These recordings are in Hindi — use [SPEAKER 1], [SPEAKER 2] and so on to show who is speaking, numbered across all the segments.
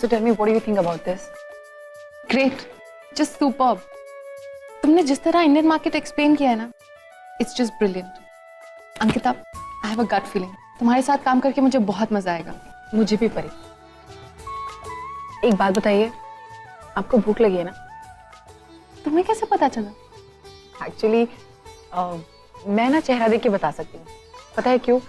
[SPEAKER 1] So tell me, what do you think about this?
[SPEAKER 2] Great, just superb. तुमने जिस तरह इंडियन मार्केट एक्सप्लेन किया है ना, it's just brilliant. Ankita, I have a gut feeling तुम्हारे साथ काम करके मुझे बहुत मजा आएगा।
[SPEAKER 1] मुझे भी परी। एक बात बताइए, आपको भूख लगी है ना?
[SPEAKER 2] तुम्हें कैसे पता चला?
[SPEAKER 1] एक्चुअली मैं ना चेहरा देख के बता सकती हूँ। पता है क्यों?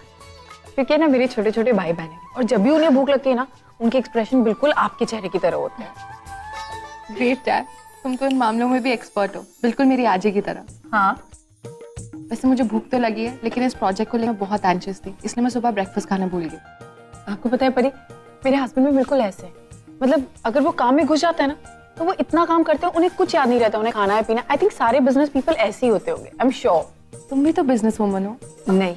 [SPEAKER 1] क्योंकि ना मेरे छोटे छोटे भाई बहन हैं और जब भी उन्हें भूख लगती है ना, उनके एक्सप्रेशन बिल्कुल आपके चेहरे की तरह होते हैं।
[SPEAKER 2] ग्रेट यार, तुम तो इन मामलों में भी एक्सपर्ट हो, बिल्कुल मेरी आजी की तरह।
[SPEAKER 1] हाँ,
[SPEAKER 2] वैसे मुझे भूख तो लगी है, लेकिन इस प्रोजेक्ट को लेकर बहुत एंशियस थी, इसलिए मैं सुबह ब्रेकफास्ट खाना भूल गई।
[SPEAKER 1] आपको पता है परी, मेरे हस्बैंड भी बिल्कुल ऐसे हैं। मतलब अगर वो काम में घुस जाते हैं ना, तो वो इतना काम करते हैं, उन्हें कुछ याद नहीं रहता, उन्हें खाना है पीना। आई थिंक सारे बिजनेस पीपल ऐसे ही होते होंगे, आई एम श्योर।
[SPEAKER 2] तुम भी तो बिजनेस वुमन हो।
[SPEAKER 1] नहीं,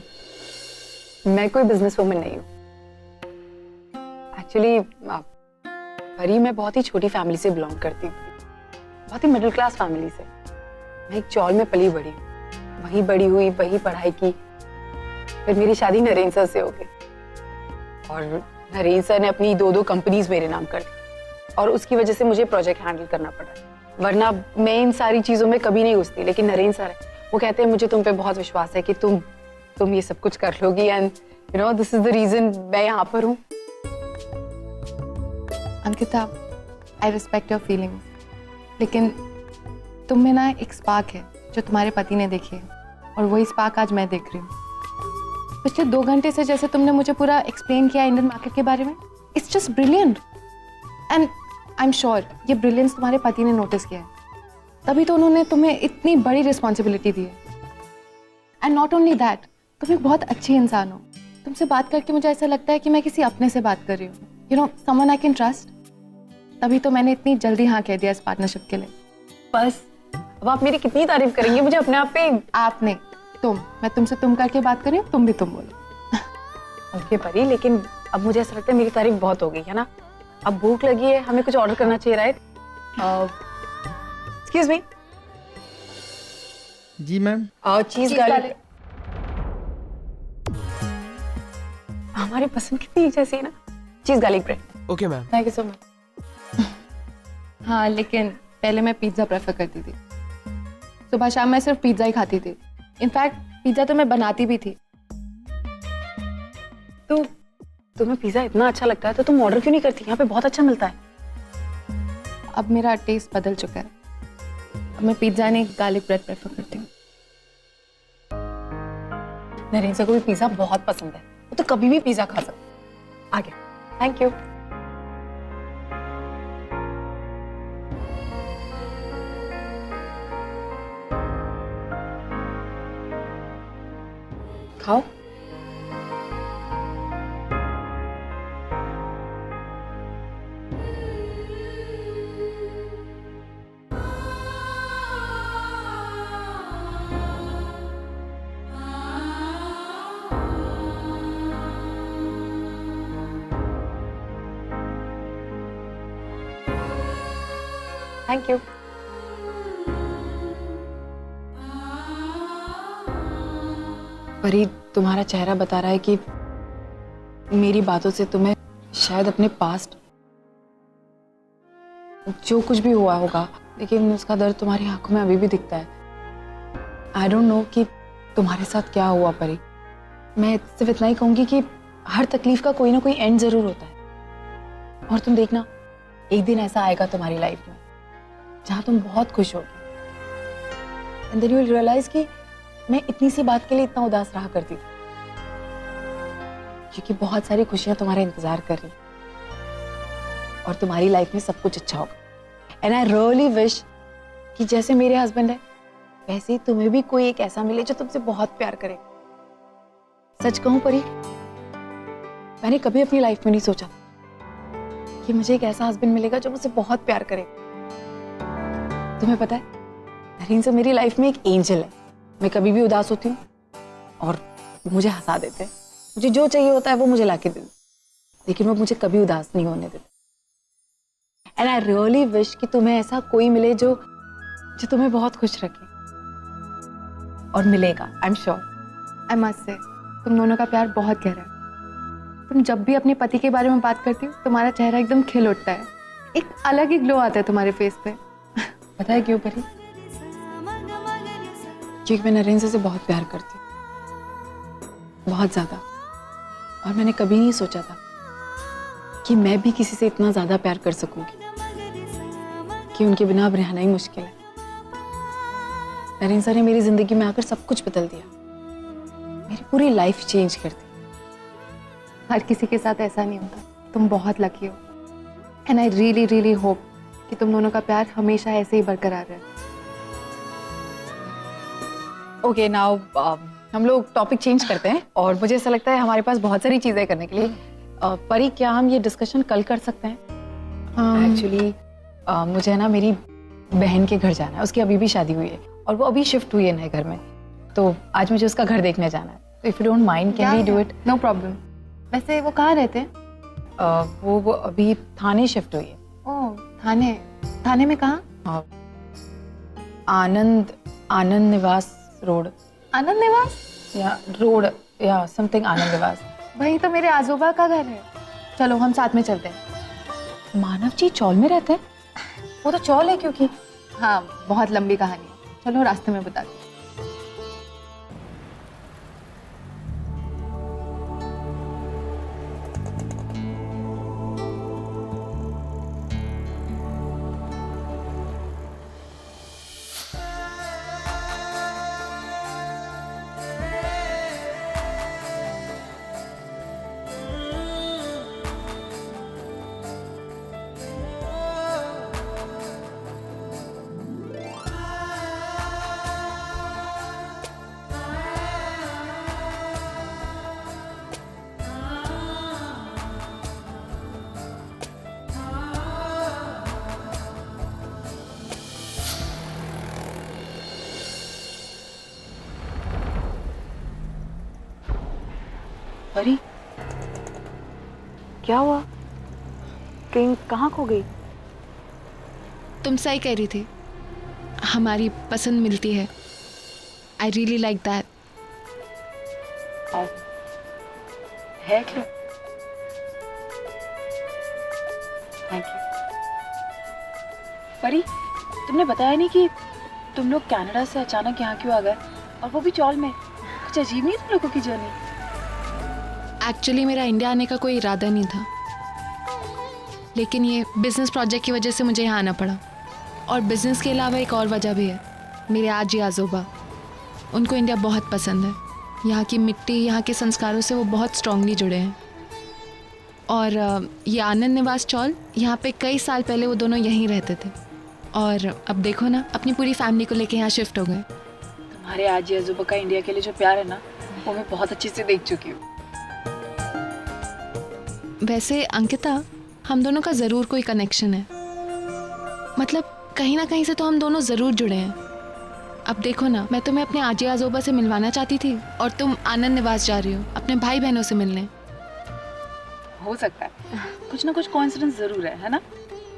[SPEAKER 1] मैं कोई बिजनेस वुमन नहीं हूँ। एक्चुअली परी, मैं बहुत ही छोटी फैमिली से बिलोंग करती हूँ, बहुत ही मिडिल क्लास फैमिली से। मैं एक चौल में पली बड़ी हूँ, वहीं बड़ी हुई, वहीं पढ़ाई की। फिर मेरी शादी नरेंद्र सर से हो गई और नरेंद्र सर ने अपनी 2 कंपनीज मेरे नाम कर दी और उसकी वजह से मुझे प्रोजेक्ट हैंडल करना पड़ा। वरना मैं इन सारी चीजों में कभी नहीं घुसती, लेकिन नरेंद्र सर है, वो कहते हैं मुझे तुम पे बहुत विश्वास है कि तुम ये सब कुछ कर लोगी, and you know this is the reason मैं यहाँ पर हूँ।
[SPEAKER 2] Ankita, I respect your feelings, लेकिन तुम में ना एक स्पार्क है जो तुम्हारे पति ने देखी है, और वही स्पार्क आज मैं देख रही हूँ। पिछले 2 घंटे से जैसे तुमने मुझे पूरा एक्सप्लेन किया इंडियन मार्केट के बारे में, it's just brilliant. And I am sure ये ब्रिलियंस तुम्हारे पति ने नोटिस किया है, तभी तो उन्होंने तुम्हें इतनी बड़ी रिस्पॉन्सिबिलिटी दी है। एंड नॉट ओनली दैट, तुम एक बहुत अच्छी इंसान हो। तुमसे बात करके मुझे ऐसा लगता है कि मैं किसी अपने से बात कर रही हूँ, you know, someone I can trust. तभी तो मैंने इतनी जल्दी हाँ कह दिया इस पार्टनरशिप के लिए।
[SPEAKER 1] बस अब आप मेरी कितनी तारीफ करेंगे? मुझे अपने आप पे।
[SPEAKER 2] आप नहीं, तुम। मैं तुमसे तुम करके बात कर रही हूँ, तुम भी तुम बोलो।
[SPEAKER 1] ओके परी, लेकिन अब मुझे ऐसा लगता है मेरी तारीफ बहुत हो गई है ना। अब भूख लगी है, हमें कुछ ऑर्डर करना चाहिए, राइट? Excuse me.
[SPEAKER 3] जी मैम।
[SPEAKER 1] Cheese garlic. हमारी पसंद कितनी जैसी है ना। Cheese garlic bread.
[SPEAKER 3] Okay ma'am.
[SPEAKER 1] Thank you so much.
[SPEAKER 2] हाँ, लेकिन पहले मैं पिज्जा प्रेफर करती थी। सुबह शाम मैं सिर्फ पिज्जा ही खाती थी। इनफैक्ट पिज्जा तो मैं बनाती भी थी।
[SPEAKER 1] तो तुम्हें पिज्जा इतना अच्छा लगता है तो तुम ऑर्डर क्यों नहीं करती? यहाँ पे बहुत अच्छा मिलता है।
[SPEAKER 2] अब मेरा टेस्ट बदल चुका है, अब मैं पिज्जा नहीं गार्लिक ब्रेड प्रेफर करती हूँ।
[SPEAKER 1] नरेंद्र को भी पिज्जा बहुत पसंद है, वो तो कभी भी पिज्जा खा सकता। आगे। Thank you. खाओ। Thank you. परी, तुम्हारा चेहरा बता रहा है कि मेरी बातों से तुम्हें शायद अपने पास्ट, जो कुछ भी हुआ होगा, लेकिन उसका दर्द तुम्हारी आंखों में अभी भी दिखता है। आई डोंट नो कि तुम्हारे साथ क्या हुआ परी। मैं सिर्फ इतना ही कहूंगी कि हर तकलीफ का कोई ना कोई एंड जरूर होता है, और तुम देखना एक दिन ऐसा आएगा तुम्हारी लाइफ में जहां तुम बहुत खुश होगी, and then you will realise कि मैं इतनी सी बात के लिए इतना उदास रहा करती थी, क्योंकि बहुत सारी खुशियां तुम्हारा इंतजार कर रही और तुम्हारी लाइफ में सब कुछ अच्छा होगा। एंड आई रियली विश कि जैसे मेरे हस्बैंड है वैसे ही तुम्हें भी कोई एक ऐसा मिले जो तुमसे बहुत प्यार करे। सच कहूं परी, मैंने कभी अपनी लाइफ में नहीं सोचा कि मुझे एक ऐसा हस्बैंड मिलेगा जो मुझसे बहुत प्यार करे। तुम्हें पता है, नरीन से मेरी लाइफ में एक एंजल है। मैं कभी भी उदास होती हूँ और मुझे हंसा देते हैं। मुझे जो चाहिए होता है वो मुझे लाके देते, लेकिन वो मुझे कभी उदास नहीं होने देते। एंड आई रियली विश कि तुम्हें ऐसा कोई मिले जो तुम्हें बहुत खुश रखे, और मिलेगा, I am sure.
[SPEAKER 2] I must say तुम दोनों का प्यार बहुत गहरा है। तुम जब भी अपने पति के बारे में बात करती हो तुम्हारा चेहरा एकदम खिल उठता है, एक अलग ही ग्लो आता है तुम्हारे फेस पे।
[SPEAKER 1] पता है क्यों परी? क्योंकि मैं नरेंद्र से बहुत प्यार करती हूँ, बहुत ज्यादा। और मैंने कभी नहीं सोचा था कि मैं भी किसी से इतना ज्यादा प्यार कर सकूंगी, कि उनके बिना अब रहना ही मुश्किल है। नरेंद्र ने मेरी जिंदगी में आकर सब कुछ बदल दिया, मेरी पूरी लाइफ चेंज कर दी।
[SPEAKER 2] हर किसी के साथ ऐसा नहीं होता, तुम बहुत लकी हो। And I really really hope कि तुम दोनों का प्यार हमेशा ऐसे ही बरकरार रहे।
[SPEAKER 1] ओके नाउ हम लोग टॉपिक चेंज करते हैं, और मुझे ऐसा लगता है हमारे पास बहुत सारी चीजें करने के लिए। परी, क्या हम ये डिस्कशन कल कर सकते हैं? एक्चुअली मुझे है ना मेरी बहन के घर जाना है, उसकी अभी भी शादी हुई है और वो अभी शिफ्ट हुई है नए घर में, तो आज मुझे उसका घर देखने जाना है। तो if you don't mind can we do it?
[SPEAKER 2] No problem. वैसे वो कहाँ रहते हैं?
[SPEAKER 1] वो अभी थाने शिफ्ट हुई है।
[SPEAKER 2] ओह, थाने। थाने में कहाँ?
[SPEAKER 1] आनंद निवास रोड।
[SPEAKER 2] आनंद निवास
[SPEAKER 1] या रोड या समथिंग, आनंद निवास।
[SPEAKER 2] वही तो मेरे आजोबा का घर है। चलो हम साथ में चलते हैं।
[SPEAKER 1] मानव जी चौल में रहते हैं? वो तो चौल है क्योंकि।
[SPEAKER 2] हाँ, बहुत लंबी कहानी है, चलो रास्ते में बताती हूँ।
[SPEAKER 1] परी, क्या हुआ? कहीं कहाँ खो गई?
[SPEAKER 3] तुम सही कह रही थी, हमारी पसंद मिलती है। I really like that.
[SPEAKER 1] है क्या? Thank you. परी, तुमने बताया नहीं कि तुम लोग कनाडा से अचानक यहाँ क्यों आ गए, और वो भी चौल में? कुछ अजीब नहीं तुम लोगों की जर्नी?
[SPEAKER 3] एक्चुअली मेरा इंडिया आने का कोई इरादा नहीं था, लेकिन ये बिजनेस प्रोजेक्ट की वजह से मुझे यहाँ आना पड़ा। और बिजनेस के अलावा एक और वजह भी है, मेरे आजी आजोबा, उनको इंडिया बहुत पसंद है। यहाँ की मिट्टी, यहाँ के संस्कारों से वो बहुत स्ट्रांगली जुड़े हैं। और ये आनंद निवास चौल, यहाँ पे कई साल पहले वो दोनों यहीं रहते थे, और अब देखो ना, अपनी पूरी फैमिली को लेके यहाँ शिफ्ट हो गए।
[SPEAKER 1] तुम्हारे आजी आजोबा का इंडिया के लिए जो प्यार है ना, वो मैं बहुत अच्छे से देख चुकी हूँ।
[SPEAKER 3] वैसे अंकिता, हम दोनों का ज़रूर कोई कनेक्शन है, मतलब कहीं ना कहीं से तो हम दोनों ज़रूर जुड़े हैं। अब देखो ना, मैं तुम्हें अपने आजी आजोबा से मिलवाना चाहती थी, और तुम आनंद निवास जा रही हो अपने भाई बहनों से मिलने।
[SPEAKER 1] हो सकता है कुछ ना कुछ कोइंसिडेंस जरूर है ना?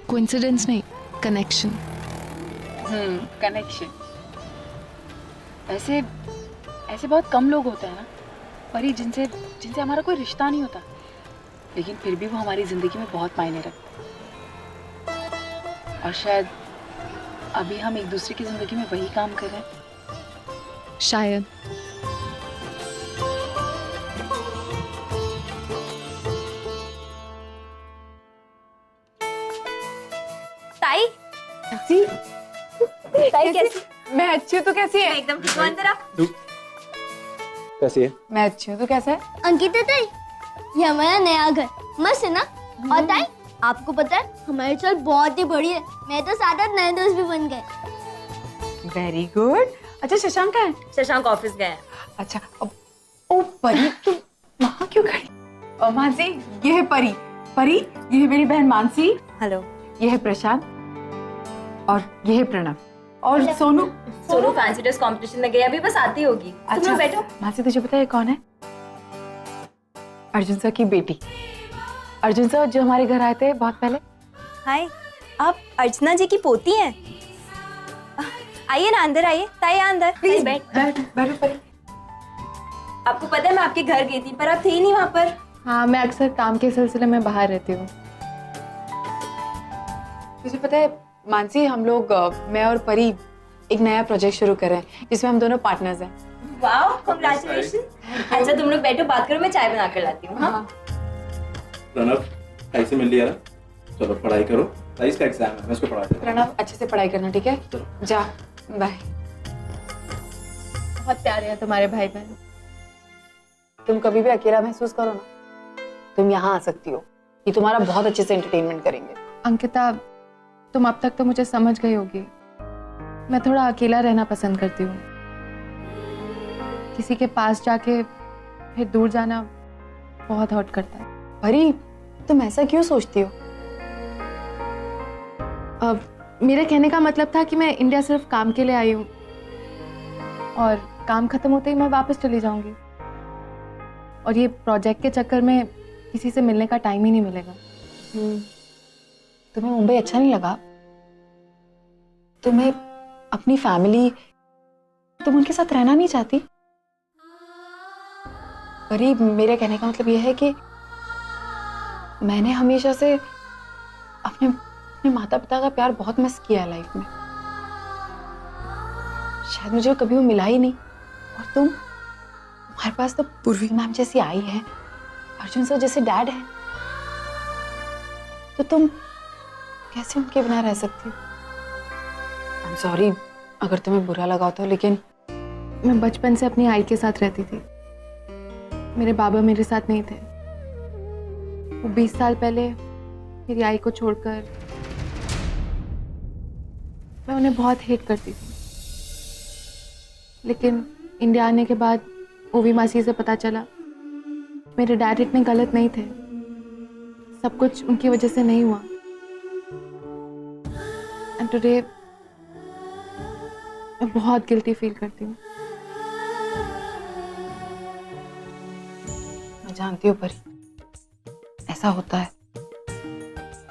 [SPEAKER 3] कोइंसिडेंस नहीं, कनेक्शन।
[SPEAKER 1] कनेक्शन। ऐसे बहुत कम लोग होते हैं ना परी, जिनसे हमारा कोई रिश्ता नहीं होता, लेकिन फिर भी वो हमारी जिंदगी में बहुत मायने रखते हैं। और शायद अभी हम एक दूसरे की जिंदगी में वही काम कर रहे हैं।
[SPEAKER 3] शायद।
[SPEAKER 4] ताई
[SPEAKER 1] जी,
[SPEAKER 4] ताई कैसी?
[SPEAKER 1] मैं अच्छी हूँ, तो कैसी है?
[SPEAKER 4] एकदम ठीक हूँ। अंदर आ।
[SPEAKER 5] कैसी है?
[SPEAKER 1] मैं अच्छी हूँ, तो कैसा है?
[SPEAKER 4] अंकिता ताई, ये हमारा नया घर मस्त है ना? और ताई, आपको पता है हमारी चल बहुत ही बड़ी है, मैं तो 7-8 नए दोस्त भी बन गए।
[SPEAKER 1] Very good. अच्छा, शशांक है?
[SPEAKER 4] शशांक ऑफिस गए।
[SPEAKER 1] अच्छा, ओ परी, तुम वहाँ क्यों खड़ी? मानसी, ये है परी। परी, ये है मेरी बहन मानसी।
[SPEAKER 4] हेलो।
[SPEAKER 1] ये है प्रशांत, और ये है प्रणव, और सोनू
[SPEAKER 4] फैंसी ड्रेस कंपटीशन में गई, अभी बस आती होगी। तुम लोग बैठो।
[SPEAKER 1] मानसी, तुझे पता है कौन है? अर्जुन सर की बेटी। अर्जुन सर जो हमारे घर आए थे बहुत पहले।
[SPEAKER 6] हाय, आप अर्चना जी की पोती हैं? आइए ना, अंदर आइए। ताई अंदर
[SPEAKER 1] प्लीज
[SPEAKER 6] बैठ।
[SPEAKER 1] बैठो परी।
[SPEAKER 6] आपको पता है मैं आपके घर गई थी, पर आप थे ही नहीं वहाँ पर।
[SPEAKER 2] हाँ, मैं अक्सर काम के सिलसिले में बाहर रहती हूँ।
[SPEAKER 1] तुझे पता है मानसी, हम लोग मैं और परी एक नया प्रोजेक्ट शुरू कर रहे हैं जिसमें हम दोनों पार्टनर्स हैं।
[SPEAKER 6] Wow, congratulation. अच्छा तुम लोग बैठो, बात करो, मैं चाय बना कर लाती हूँ। हाँ
[SPEAKER 5] प्रणव, ताई से मिल लिया ना? चलो पढ़ाई करो, ताई का एग्जाम है, मैं उसको पढ़ा देता हूँ।
[SPEAKER 1] प्रणव अच्छे से पढ़ाई करना, ठीक है? जा, बाय।
[SPEAKER 2] बहुत प्यारे हैं तुम्हारे भाई बहन।
[SPEAKER 1] तुम कभी भी अकेला महसूस करो ना, तुम यहाँ आ सकती हो, ये तुम्हारा बहुत अच्छे से एंटरटेनमेंट करेंगे।
[SPEAKER 2] अंकिता, तुम अब तक तो मुझे समझ गई होगी, मैं थोड़ा अकेला रहना पसंद करती हूँ। किसी के पास जाके फिर दूर जाना बहुत हर्ट करता है।
[SPEAKER 1] परी, तुम ऐसा क्यों सोचती हो?
[SPEAKER 2] अब मेरे कहने का मतलब था कि मैं इंडिया सिर्फ काम के लिए आई हूँ और काम खत्म होते ही मैं वापस चली जाऊंगी, और ये प्रोजेक्ट के चक्कर में किसी से मिलने का टाइम ही नहीं मिलेगा।
[SPEAKER 1] तुम्हें मुंबई अच्छा नहीं लगा? तुम्हें अपनी फैमिली, तुम उनके साथ रहना नहीं चाहती? परी, मेरे कहने का मतलब यह है कि मैंने हमेशा से अपने माता पिता का प्यार बहुत मिस किया है लाइफ में। शायद मुझे कभी वो मिला ही नहीं, और तुम्हारे पास तो पूर्वी मैम जैसी आई है, अर्जुन सर जैसे डैड है, तो तुम कैसे उनके बिना रह सकती हो? आई एम सॉरी अगर तुम्हें बुरा लगा तो, लेकिन
[SPEAKER 2] मैं बचपन से अपनी आई के साथ रहती थी। मेरे बाबा मेरे साथ नहीं थे। वो 20 साल पहले मेरी आई को छोड़कर, मैं उन्हें बहुत हेट करती थी। लेकिन इंडिया आने के बाद ओवी मासी से पता चला मेरे डैड इतने गलत नहीं थे, सब कुछ उनकी वजह से नहीं हुआ। एंड टुडे मैं बहुत गिल्टी फील करती हूँ।
[SPEAKER 1] मैं जानती हूँ परी, ऐसा होता है,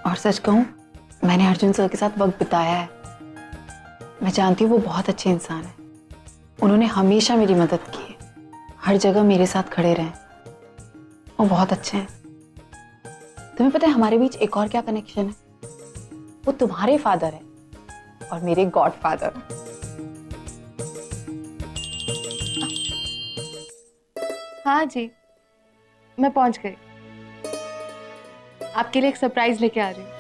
[SPEAKER 1] और सच कहूँ मैंने अर्जुन सर के साथ वक्त बिताया है। मैं जानती हूँ वो बहुत अच्छे इंसान हैं। उन्होंने हमेशा मेरी मदद की है, हर जगह मेरे साथ खड़े रहे, वो बहुत अच्छे हैं। तुम्हें पता है हमारे बीच एक और क्या कनेक्शन है? वो तुम्हारे फादर है और मेरे गॉड फादर।
[SPEAKER 2] हाँ जी, मैं पहुंच गई। आपके लिए एक सरप्राइज लेके आ रही हूँ।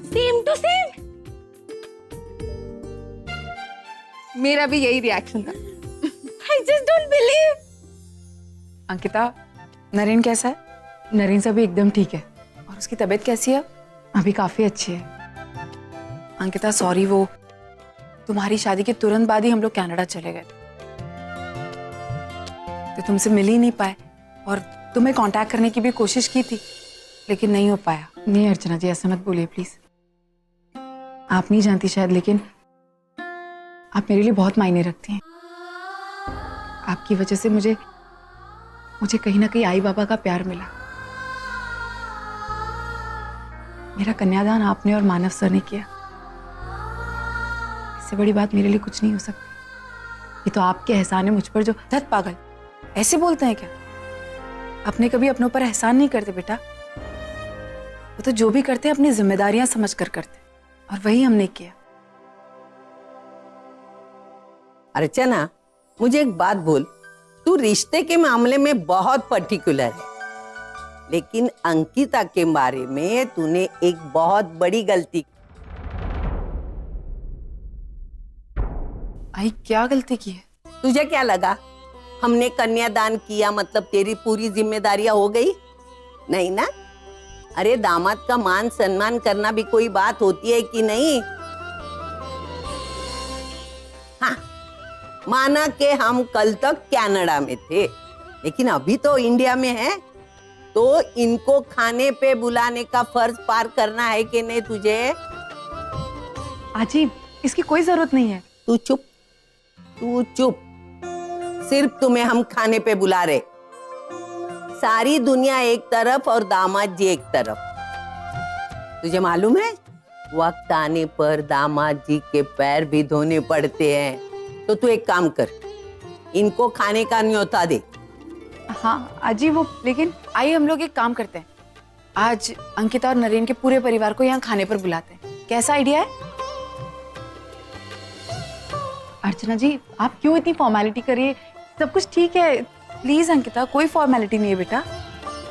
[SPEAKER 4] Same to same.
[SPEAKER 2] मेरा भी यही रिएक्शन था।
[SPEAKER 4] I just don't believe.
[SPEAKER 1] Ankita, Naren कैसा है? नरेन से भी एकदम ठीक है। और उसकी तबीयत कैसी है? अभी काफी अच्छी है। अंकिता सॉरी, वो तुम्हारी शादी के तुरंत बाद ही हम लोग कनाडा चले गए, तो तुमसे मिल ही नहीं पाए, और तुम्हें कांटेक्ट करने की भी कोशिश की थी लेकिन नहीं हो पाया। नहीं अर्चना जी, ऐसा मत बोलिए प्लीज। आप नहीं जानती शायद, लेकिन आप मेरे लिए बहुत मायने रखती हैं। आपकी वजह से मुझे कहीं ना कहीं आई बाबा का प्यार मिला। मेरा कन्यादान आपने और मानव सर ने किया। इससे बड़ी बात मेरे लिए कुछ नहीं हो सकती। ये तो आपके एहसान है मुझ पर। जो धत पागल, ऐसे बोलते हैं क्या? अपने कभी अपनों पर एहसान नहीं करते बेटा। वो तो जो भी करते हैं अपनी जिम्मेदारियां समझ कर करते, और वही हमने किया।
[SPEAKER 7] अर्चना, मुझे एक बात बोल, तू रिश्ते के मामले में बहुत पर्टिकुलर है, लेकिन अंकिता के बारे में तूने एक बहुत बड़ी गलती।
[SPEAKER 1] आई क्या गलती की है?
[SPEAKER 7] तुझे क्या लगा हमने कन्यादान किया मतलब तेरी पूरी जिम्मेदारियां हो गई? नहीं ना। अरे दामाद का मान सम्मान करना भी कोई बात होती है कि नहीं? हाँ, माना कि हम कल तक कनाडा में थे, लेकिन अभी तो इंडिया में है, तो इनको खाने पे बुलाने का फर्ज पार करना है कि नहीं तुझे?
[SPEAKER 1] आजी, इसकी कोई जरूरत नहीं है।
[SPEAKER 7] तू चुप, तू चुप। सिर्फ तुम्हें हम खाने पे बुला रहे, सारी दुनिया एक तरफ और दामाद जी एक तरफ। तुझे मालूम है वक्त आने पर दामाद जी के पैर भी धोने पड़ते हैं। तो तू एक काम कर, इनको खाने का न्योता दे।
[SPEAKER 1] हाँ आजी वो, लेकिन आइए हम लोग एक काम करते हैं, आज अंकिता और नरेन के पूरे परिवार को यहाँ खाने पर बुलाते हैं। कैसा आइडिया है? अर्चना जी आप क्यों इतनी फॉर्मेलिटी करिए, सब कुछ ठीक है। प्लीज अंकिता, कोई फॉर्मेलिटी नहीं है बेटा,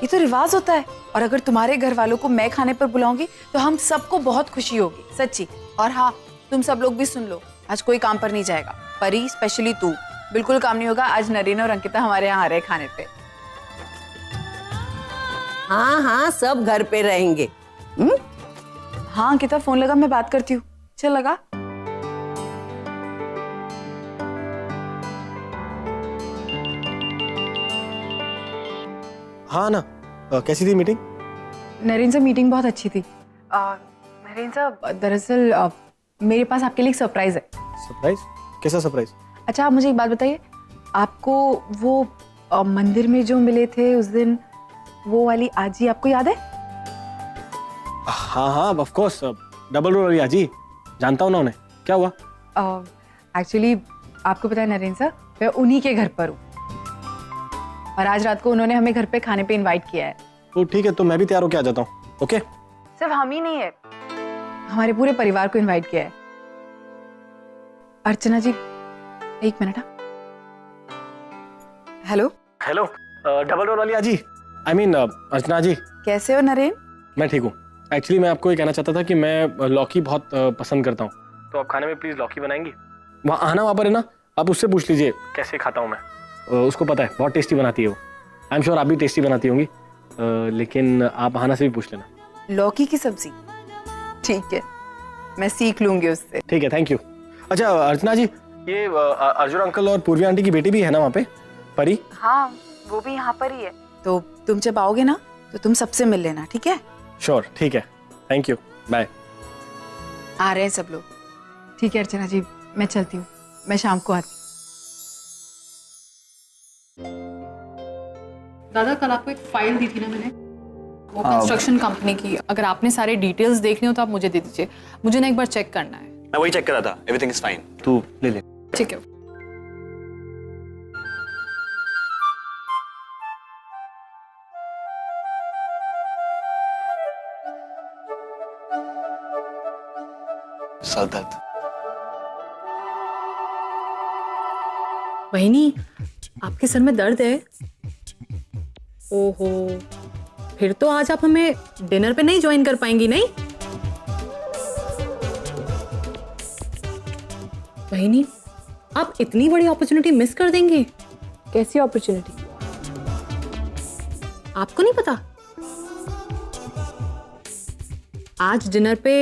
[SPEAKER 1] ये तो रिवाज होता है। और अगर तुम्हारे घर वालों को मैं खाने पर बुलाऊंगी तो हम सबको बहुत खुशी होगी, सच्ची। और हाँ, तुम सब लोग भी सुन लो, आज कोई काम पर नहीं जाएगा। परी, स्पेशली तू, बिल्कुल काम नहीं होगा। आज नरेन और अंकिता हमारे यहाँ आ रहे खाने पे।
[SPEAKER 7] हाँ हाँ, सब घर पे रहेंगे।
[SPEAKER 1] हाँ अंकिता, फोन लगा, मैं बात करती हूँ। चल लगा।
[SPEAKER 8] हाँ ना, कैसी थी मीटिंग?
[SPEAKER 1] नरेन से मीटिंग बहुत अच्छी थी। नरेन साहब, दरअसल मेरे पास आपके लिए एक सरप्राइज है।
[SPEAKER 8] सरप्राइज? कैसा सरप्राइज? अच्छा
[SPEAKER 1] आप मुझे एक बात बताइए, आपको वो मंदिर में जो मिले थे उस दिन, वो वाली आजी आपको याद है?
[SPEAKER 8] हाँ हाँ, ऑफ कोर्स, डबल रोल वाली आजी, जानता हूँ ना उन्हें। क्या हुआ?
[SPEAKER 1] एक्चुअली आपको पता है नरेन साहब, मैं उन्हीं के घर पर हूँ और आज रात को उन्होंने हमें घर पे खाने पे इनवाइट किया है।
[SPEAKER 8] तो ठीक है, तो मैं भी तैयार होके आ जाता हूँ। ओके?
[SPEAKER 1] सिर्फ हम ही नहीं है, हमारे पूरे परिवार को इनवाइट किया है। अर्चना जी एक minute. Hello
[SPEAKER 8] hello, double role वाली आजी, आई मीन अर्चना जी।
[SPEAKER 1] कैसे हो नरेन?
[SPEAKER 8] मैं ठीक हूँ। एक्चुअली मैं आपको ये कहना चाहता था कि मैं लौकी बहुत पसंद करता हूँ, तो आप खाने में प्लीज लौकी बनाएंगी। वहाँ आना, वहाँ पर है ना, आप उससे पूछ लीजिए कैसे खाता हूँ मैं। उसको पता है, बहुत टेस्टी बनाती है वो। आई एम श्योर आप भी टेस्टी बनाती होंगी, लेकिन आप आना से भी पूछ लेना।
[SPEAKER 1] लौकी की सब्जी? ठीक है, मैं सीख लूंगी उससे।
[SPEAKER 8] ठीक है, थैंक यू। अच्छा अर्चना जी, ये अर्जुन अंकल और पूर्वी आंटी की बेटी भी है ना वहाँ पे, परी?
[SPEAKER 1] हाँ, वो भी यहाँ पर ही है। तो तुम जब आओगे ना तो तुम सबसे मिल लेना, ठीक है?
[SPEAKER 8] श्योर, ठीक है, थैंक यू, बाय।
[SPEAKER 1] आ रहे हैं सब लोग। ठीक है अर्चना जी, मैं चलती हूँ, मैं शाम को आती हूँ।
[SPEAKER 2] दादा, कल आपको एक फाइल दी थी ना मैंने, वो कंस्ट्रक्शन कंपनी की। अगर आपने सारे डिटेल्स देखने हो तो आप मुझे दे दीजिए, मुझे ना एक बार चेक करना है।
[SPEAKER 9] मैं वही चेक कर रहा था, एवरीथिंग इज फाइन।
[SPEAKER 8] तू ले ले।
[SPEAKER 2] ठीक है।
[SPEAKER 9] सर दर्द।
[SPEAKER 2] बहनी, आपके सर में दर्द है? ओहो, फिर तो आज आप हमें डिनर पे नहीं ज्वाइन कर पाएंगी, नहीं? बहनी, आप इतनी बड़ी अपॉर्चुनिटी मिस कर देंगी। कैसी अपॉर्चुनिटी? आपको नहीं पता? आज डिनर पे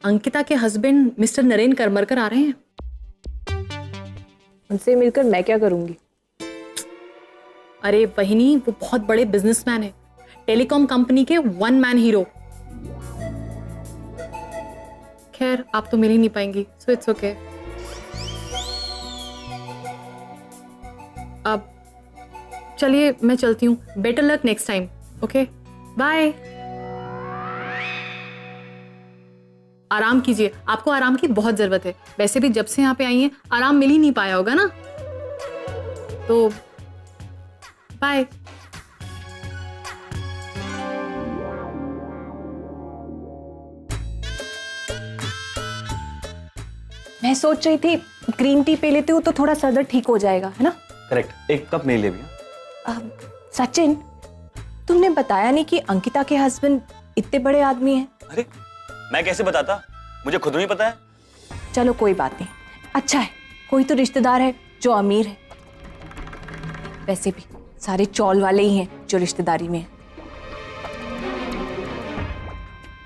[SPEAKER 2] अंकिता के हस्बैंड मिस्टर नरेन करमरकर आ रहे हैं। उनसे मिलकर मैं क्या करूंगी? अरे बहिनी, वो बहुत बड़े बिजनेसमैन है, टेलीकॉम कंपनी के वन मैन हीरो। खैर, आप तो मिल ही नहीं पाएंगी, सो इट्स ओके। अब चलिए मैं चलती हूँ, better luck next time. Okay, bye. आराम कीजिए, आपको आराम की बहुत जरूरत है। वैसे भी जब से यहाँ पे आई हैं आराम मिल ही नहीं पाया होगा ना, तो बाय।
[SPEAKER 6] मैं सोच रही थी ग्रीन टी पी लेती हूँ तो थोड़ा सर दर्द ठीक हो जाएगा, है ना?
[SPEAKER 9] करेक्ट, एक कप मेरे लिए भैया।
[SPEAKER 6] सचिन, तुमने बताया नहीं कि अंकिता के हस्बैंड इतने बड़े आदमी हैं।
[SPEAKER 9] अरे मैं कैसे बताता, मुझे खुद नहीं पता है।
[SPEAKER 6] चलो कोई बात नहीं, अच्छा है कोई तो रिश्तेदार है जो अमीर है। वैसे भी सारे चौल वाले ही हैं जो रिश्तेदारी में हैं।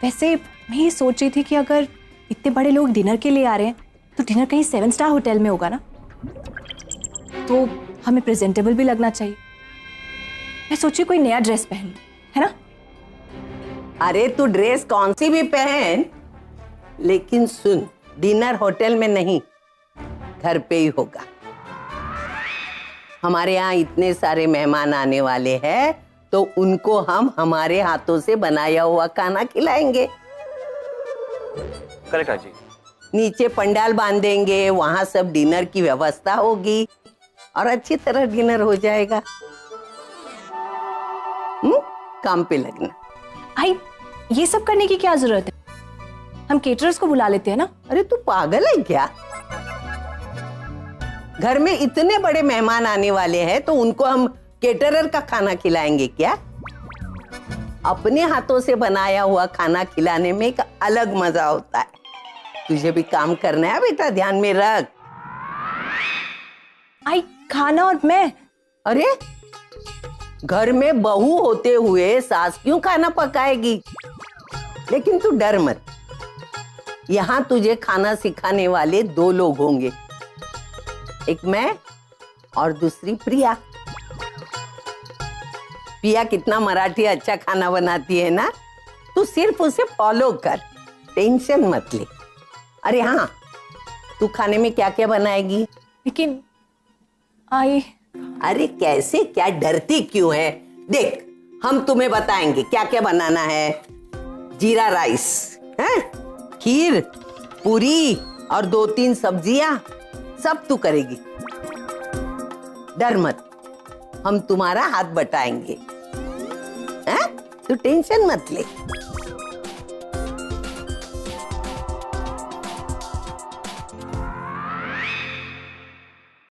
[SPEAKER 6] वैसे मैं ये सोच रही थी कि अगर इतने बड़े लोग डिनर के लिए आ रहे हैं तो डिनर कहीं 7 स्टार होटल में होगा ना, तो हमें प्रेजेंटेबल भी लगना चाहिए। मैं सोची कोई नया ड्रेस पहन लूं, है ना?
[SPEAKER 7] अरे तू ड्रेस कौन सी भी पहन, लेकिन सुन, डिनर होटल में नहीं, घर पे ही होगा। हमारे यहाँ इतने सारे मेहमान आने वाले हैं तो उनको हम हमारे हाथों से बनाया हुआ खाना खिलाएंगे।
[SPEAKER 9] करेक्ट आजी।
[SPEAKER 7] नीचे पंडाल बांधेंगे, वहां सब डिनर की व्यवस्था होगी और अच्छी तरह डिनर हो जाएगा। काम पे लगना।
[SPEAKER 6] आई, ये सब करने की क्या जरूरत है? हम केटरर्स को बुला लेते हैं ना।
[SPEAKER 7] अरे तू पागल है क्या? घर में इतने बड़े मेहमान आने वाले हैं तो उनको हम केटरर का खाना खिलाएंगे क्या? अपने हाथों से बनाया हुआ खाना खिलाने में एक अलग मजा होता है। तुझे भी काम करना है बेटा, ध्यान में रख।
[SPEAKER 6] आई, खाना और मैं?
[SPEAKER 7] अरे घर में बहू होते हुए सास क्यों खाना पकाएगी? लेकिन तू डर मत, यहाँ तुझे खाना सिखाने वाले 2 लोग होंगे, एक मैं और दूसरी प्रिया। प्रिया कितना मराठी अच्छा खाना बनाती है ना, तू सिर्फ उसे फॉलो कर, टेंशन मत ले। अरे हाँ, तू खाने में क्या क्या बनाएगी?
[SPEAKER 6] लेकिन आई,
[SPEAKER 7] अरे कैसे, क्या डरती क्यों है? देख, हम तुम्हें बताएंगे क्या क्या बनाना है। जीरा राइस है, खीर, पूरी और 2-3 सब्जियां, सब तू करेगी। डर मत, हम तुम्हारा हाथ बटाएंगे। हैं? तू टेंशन मत ले।